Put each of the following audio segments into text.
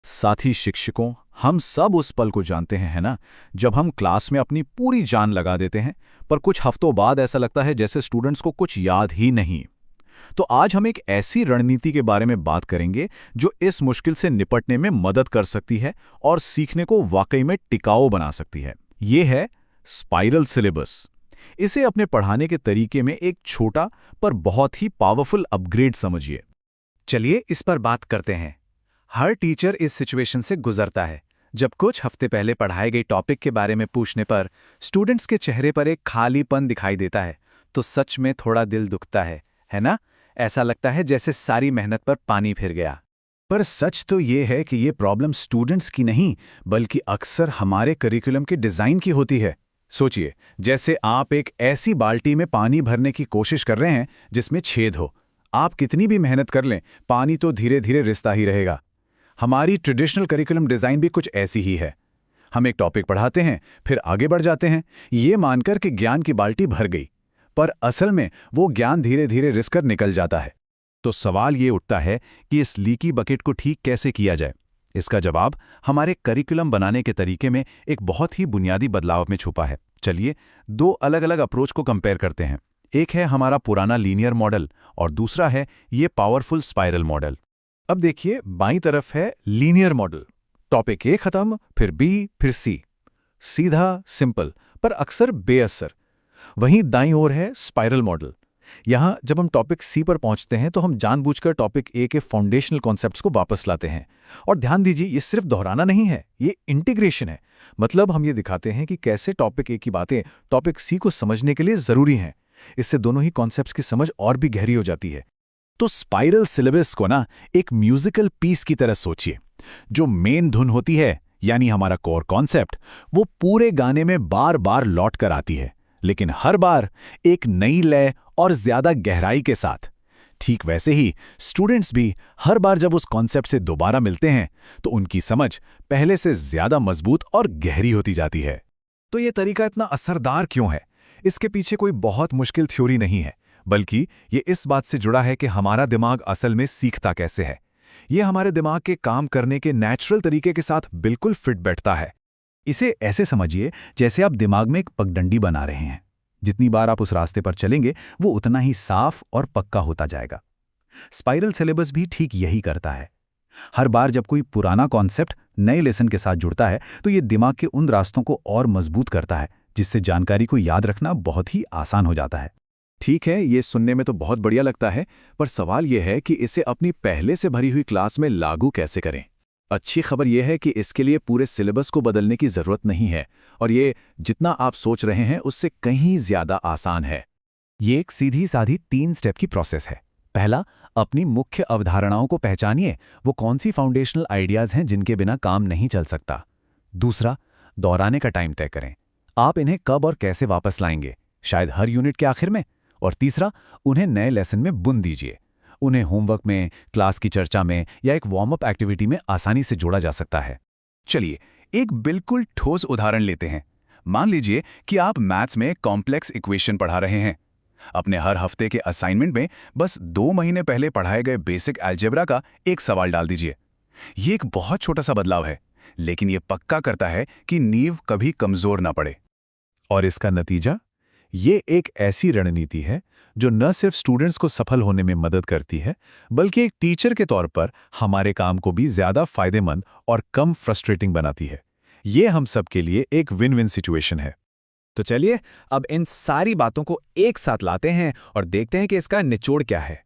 साथी शिक्षकों, हम सब उस पल को जानते हैं, है ना? जब हम क्लास में अपनी पूरी जान लगा देते हैं, पर कुछ हफ्तों बाद ऐसा लगता है जैसे स्टूडेंट्स को कुछ याद ही नहीं। तो आज हम एक ऐसी रणनीति के बारे में बात करेंगे जो इस मुश्किल से निपटने में मदद कर सकती है और सीखने को वाकई में टिकाऊ बना सकती है। ये है स्पाइरल सिलेबस। इसे अपने पढ़ाने के तरीके में एक छोटा पर बहुत ही पावरफुल अपग्रेड समझिए। चलिए इस पर बात करते हैं। हर टीचर इस सिचुएशन से गुजरता है जब कुछ हफ्ते पहले पढ़ाए गए टॉपिक के बारे में पूछने पर स्टूडेंट्स के चेहरे पर एक खालीपन दिखाई देता है तो सच में थोड़ा दिल दुखता है ना? ऐसा लगता है जैसे सारी मेहनत पर पानी फिर गया। पर सच तो ये है कि ये प्रॉब्लम स्टूडेंट्स की नहीं, बल्कि अक्सर हमारे करिकुलम के डिज़ाइन की होती है। सोचिए, जैसे आप एक ऐसी बाल्टी में पानी भरने की कोशिश कर रहे हैं जिसमें छेद हो। आप कितनी भी मेहनत कर लें, पानी तो धीरे धीरे रिसता ही रहेगा। हमारी ट्रेडिशनल करिकुलम डिज़ाइन भी कुछ ऐसी ही है। हम एक टॉपिक पढ़ाते हैं, फिर आगे बढ़ जाते हैं, ये मानकर कि ज्ञान की बाल्टी भर गई, पर असल में वो ज्ञान धीरे धीरे रिसकर निकल जाता है। तो सवाल ये उठता है कि इस लीकी बकेट को ठीक कैसे किया जाए। इसका जवाब हमारे करिकुलम बनाने के तरीके में एक बहुत ही बुनियादी बदलाव में छुपा है। चलिए दो अलग अलग अप्रोच को कंपेयर करते हैं। एक है हमारा पुराना लीनियर मॉडल और दूसरा है ये पावरफुल स्पाइरल मॉडल। अब देखिए, बाईं तरफ है लीनियर मॉडल। टॉपिक ए खत्म, फिर बी, फिर सी। सीधा, सिंपल, पर अक्सर बेअसर। वहीं दाईं ओर है स्पाइरल मॉडल। यहाँ जब हम टॉपिक सी पर पहुंचते हैं तो हम जानबूझकर टॉपिक ए के फाउंडेशनल कॉन्सेप्ट्स को वापस लाते हैं। और ध्यान दीजिए, ये सिर्फ दोहराना नहीं है, ये इंटीग्रेशन है। मतलब हम ये दिखाते हैं कि कैसे टॉपिक ए की बातें टॉपिक सी को समझने के लिए जरूरी हैं। इससे दोनों ही कॉन्सेप्ट्स की समझ और भी गहरी हो जाती है। तो स्पाइरल सिलेबस को ना एक म्यूजिकल पीस की तरह सोचिए। जो मेन धुन होती है, यानी हमारा कोर कॉन्सेप्ट, वो पूरे गाने में बार बार लौट कर आती है, लेकिन हर बार एक नई लय और ज्यादा गहराई के साथ। ठीक वैसे ही स्टूडेंट्स भी हर बार जब उस कॉन्सेप्ट से दोबारा मिलते हैं तो उनकी समझ पहले से ज्यादा मजबूत और गहरी होती जाती है। तो ये तरीका इतना असरदार क्यों है? इसके पीछे कोई बहुत मुश्किल थ्योरी नहीं है, बल्कि ये इस बात से जुड़ा है कि हमारा दिमाग असल में सीखता कैसे है। ये हमारे दिमाग के काम करने के नेचुरल तरीके के साथ बिल्कुल फिट बैठता है। इसे ऐसे समझिए जैसे आप दिमाग में एक पगडंडी बना रहे हैं। जितनी बार आप उस रास्ते पर चलेंगे वो उतना ही साफ और पक्का होता जाएगा। स्पाइरल सिलेबस भी ठीक यही करता है। हर बार जब कोई पुराना कॉन्सेप्ट नए लेसन के साथ जुड़ता है तो ये दिमाग के उन रास्तों को और मजबूत करता है, जिससे जानकारी को याद रखना बहुत ही आसान हो जाता है। ठीक है, ये सुनने में तो बहुत बढ़िया लगता है, पर सवाल ये है कि इसे अपनी पहले से भरी हुई क्लास में लागू कैसे करें। अच्छी खबर यह है कि इसके लिए पूरे सिलेबस को बदलने की जरूरत नहीं है, और ये जितना आप सोच रहे हैं उससे कहीं ज्यादा आसान है। ये एक सीधी साधी 3 स्टेप की प्रोसेस है। पहला, अपनी मुख्य अवधारणाओं को पहचानिए। वो कौन सी फाउंडेशनल आइडियाज हैं जिनके बिना काम नहीं चल सकता। दूसरा, दोहराने का टाइम तय करें। आप इन्हें कब और कैसे वापस लाएंगे, शायद हर यूनिट के आखिर में। और तीसरा, उन्हें नए लेसन में बुन दीजिए। उन्हें होमवर्क में, क्लास की चर्चा में या एक वार्म अप एक्टिविटी में आसानी से जोड़ा जा सकता है। चलिए एक बिल्कुल ठोस उदाहरण लेते हैं। मान लीजिए कि आप मैथ्स में कॉम्प्लेक्स इक्वेशन पढ़ा रहे हैं। अपने हर हफ्ते के असाइनमेंट में बस 2 महीने पहले पढ़ाए गए बेसिक अलजेब्रा का एक सवाल डाल दीजिए। ये एक बहुत छोटा सा बदलाव है, लेकिन ये पक्का करता है कि नींव कभी कमजोर ना पड़े। और इसका नतीजा, ये एक ऐसी रणनीति है जो न सिर्फ स्टूडेंट्स को सफल होने में मदद करती है, बल्कि एक टीचर के तौर पर हमारे काम को भी ज्यादा फायदेमंद और कम फ्रस्ट्रेटिंग बनाती है। ये हम सब के लिए एक विन विन सिचुएशन है। तो चलिए अब इन सारी बातों को एक साथ लाते हैं और देखते हैं कि इसका निचोड़ क्या है।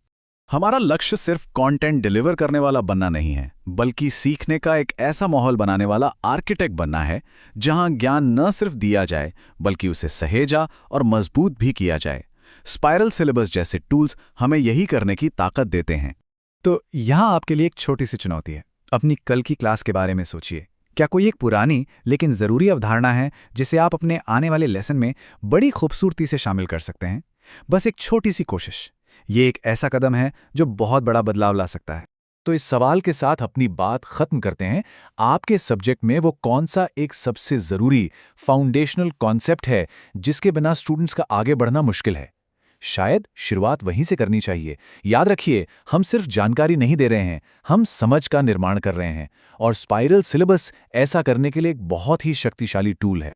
हमारा लक्ष्य सिर्फ कंटेंट डिलीवर करने वाला बनना नहीं है, बल्कि सीखने का एक ऐसा माहौल बनाने वाला आर्किटेक्ट बनना है जहां ज्ञान न सिर्फ दिया जाए बल्कि उसे सहेजा और मजबूत भी किया जाए। स्पाइरल सिलेबस जैसे टूल्स हमें यही करने की ताकत देते हैं। तो यहाँ आपके लिए एक छोटी सी चुनौती है। अपनी कल की क्लास के बारे में सोचिए। क्या कोई एक पुरानी लेकिन ज़रूरी अवधारणा है जिसे आप अपने आने वाले लेसन में बड़ी खूबसूरती से शामिल कर सकते हैं? बस एक छोटी सी कोशिश। ये एक ऐसा कदम है जो बहुत बड़ा बदलाव ला सकता है। तो इस सवाल के साथ अपनी बात खत्म करते हैं। आपके सब्जेक्ट में वो कौन सा एक सबसे ज़रूरी फाउंडेशनल कॉन्सेप्ट है जिसके बिना स्टूडेंट्स का आगे बढ़ना मुश्किल है? शायद शुरुआत वहीं से करनी चाहिए। याद रखिए, हम सिर्फ जानकारी नहीं दे रहे हैं, हम समझ का निर्माण कर रहे हैं। और स्पाइरल सिलेबस ऐसा करने के लिए एक बहुत ही शक्तिशाली टूल है।